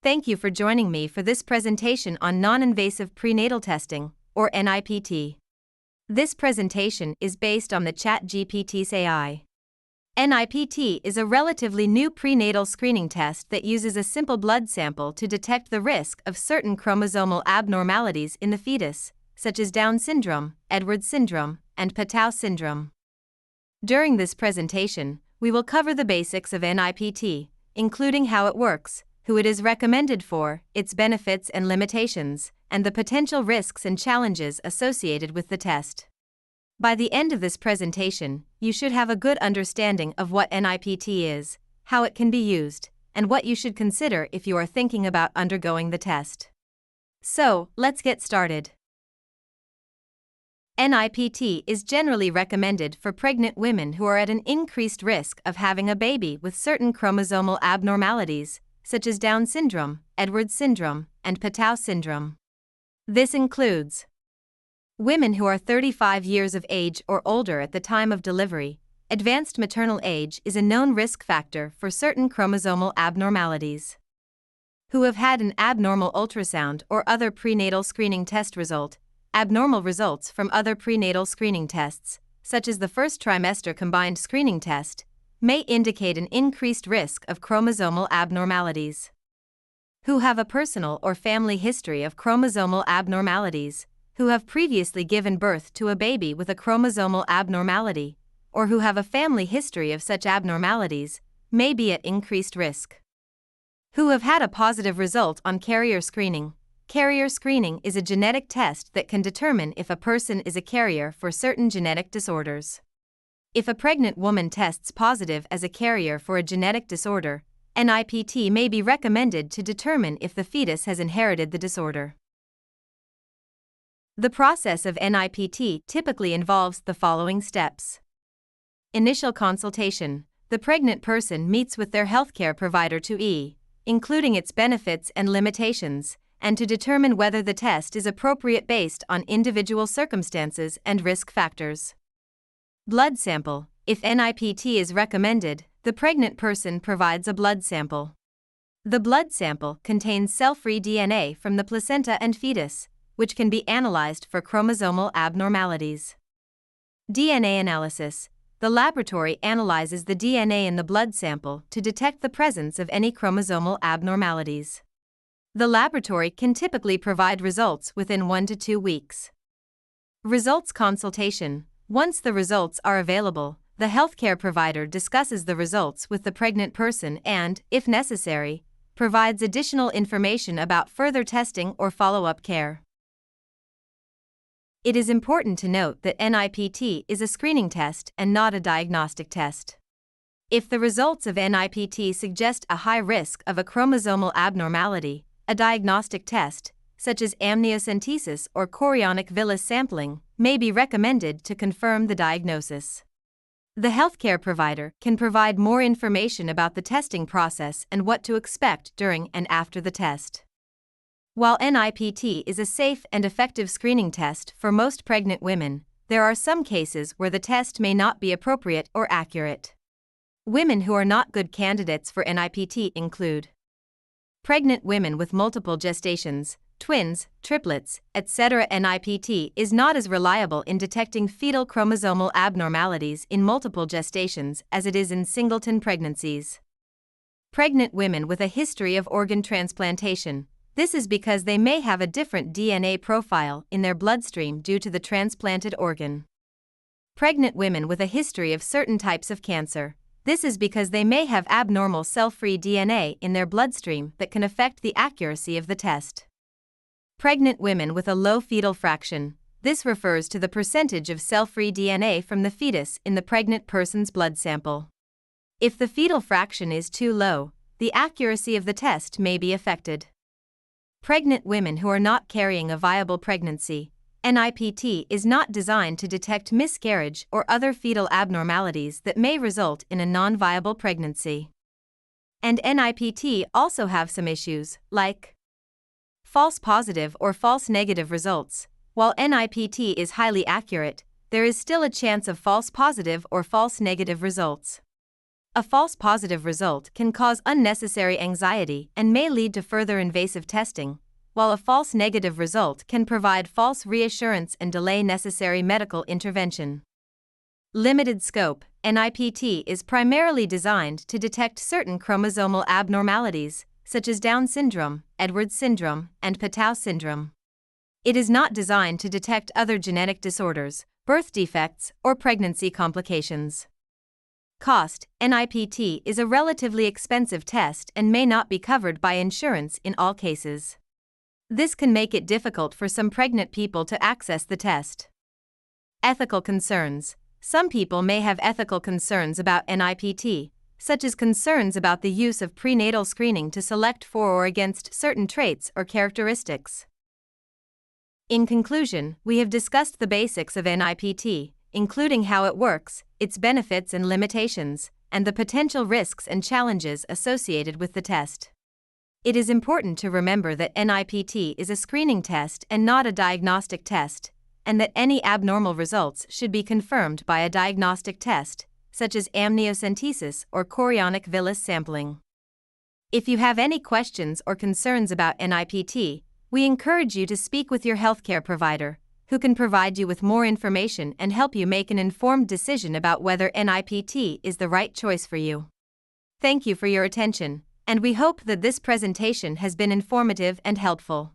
Thank you for joining me for this presentation on non-invasive prenatal testing, or NIPT. This presentation is based on the ChatGPT's AI. NIPT is a relatively new prenatal screening test that uses a simple blood sample to detect the risk of certain chromosomal abnormalities in the fetus, such as Down syndrome, Edwards syndrome, and Patau syndrome. During this presentation, we will cover the basics of NIPT, including how it works, who it is recommended for, its benefits and limitations, and the potential risks and challenges associated with the test. By the end of this presentation, you should have a good understanding of what NIPT is, how it can be used, and what you should consider if you are thinking about undergoing the test. So, let's get started. NIPT is generally recommended for pregnant women who are at an increased risk of having a baby with certain chromosomal abnormalities, such as Down syndrome, Edwards syndrome, and Patau syndrome. This includes women who are 35 years of age or older at the time of delivery. Advanced maternal age is a known risk factor for certain chromosomal abnormalities. Who have had an abnormal ultrasound or other prenatal screening test result. Abnormal results from other prenatal screening tests, such as the first trimester combined screening test, may indicate an increased risk of chromosomal abnormalities. Who have a personal or family history of chromosomal abnormalities, who have previously given birth to a baby with a chromosomal abnormality, or who have a family history of such abnormalities, may be at increased risk. Who have had a positive result on carrier screening. Carrier screening is a genetic test that can determine if a person is a carrier for certain genetic disorders. If a pregnant woman tests positive as a carrier for a genetic disorder, NIPT may be recommended to determine if the fetus has inherited the disorder. The process of NIPT typically involves the following steps. Initial consultation. The pregnant person meets with their healthcare provider to including its benefits and limitations, and to determine whether the test is appropriate based on individual circumstances and risk factors. Blood sample. If NIPT is recommended, the pregnant person provides a blood sample. The blood sample contains cell-free DNA from the placenta and fetus, which can be analyzed for chromosomal abnormalities. DNA analysis. The laboratory analyzes the DNA in the blood sample to detect the presence of any chromosomal abnormalities. The laboratory can typically provide results within 1 to 2 weeks. Results consultation. Once the results are available, the healthcare provider discusses the results with the pregnant person and, if necessary, provides additional information about further testing or follow-up care. It is important to note that NIPT is a screening test and not a diagnostic test. If the results of NIPT suggest a high risk of a chromosomal abnormality, a diagnostic test, such as amniocentesis or chorionic villus sampling, may be recommended to confirm the diagnosis. The healthcare provider can provide more information about the testing process and what to expect during and after the test. While NIPT is a safe and effective screening test for most pregnant women, there are some cases where the test may not be appropriate or accurate. Women who are not good candidates for NIPT include pregnant women with multiple gestations, twins, triplets, etc. NIPT is not as reliable in detecting fetal chromosomal abnormalities in multiple gestations as it is in singleton pregnancies. Pregnant women with a history of organ transplantation. This is because they may have a different DNA profile in their bloodstream due to the transplanted organ. Pregnant women with a history of certain types of cancer. This is because they may have abnormal cell-free DNA in their bloodstream that can affect the accuracy of the test. Pregnant women with a low fetal fraction. This refers to the percentage of cell-free DNA from the fetus in the pregnant person's blood sample. If the fetal fraction is too low, the accuracy of the test may be affected. Pregnant women who are not carrying a viable pregnancy. NIPT is not designed to detect miscarriage or other fetal abnormalities that may result in a non-viable pregnancy. And NIPT also have some issues, like false positive or false negative results. While NIPT is highly accurate, there is still a chance of false positive or false negative results. A false positive result can cause unnecessary anxiety and may lead to further invasive testing, while a false negative result can provide false reassurance and delay necessary medical intervention. Limited scope, NIPT is primarily designed to detect certain chromosomal abnormalities, such as Down syndrome, Edwards syndrome, and Patau syndrome. It is not designed to detect other genetic disorders, birth defects, or pregnancy complications. Cost: NIPT is a relatively expensive test and may not be covered by insurance in all cases. This can make it difficult for some pregnant people to access the test. Ethical concerns: some people may have ethical concerns about NIPT, such as concerns about the use of prenatal screening to select for or against certain traits or characteristics. In conclusion, we have discussed the basics of NIPT, including how it works, its benefits and limitations, and the potential risks and challenges associated with the test. It is important to remember that NIPT is a screening test and not a diagnostic test, and that any abnormal results should be confirmed by a diagnostic test, such as amniocentesis or chorionic villus sampling. If you have any questions or concerns about NIPT, we encourage you to speak with your healthcare provider, who can provide you with more information and help you make an informed decision about whether NIPT is the right choice for you. Thank you for your attention, and we hope that this presentation has been informative and helpful.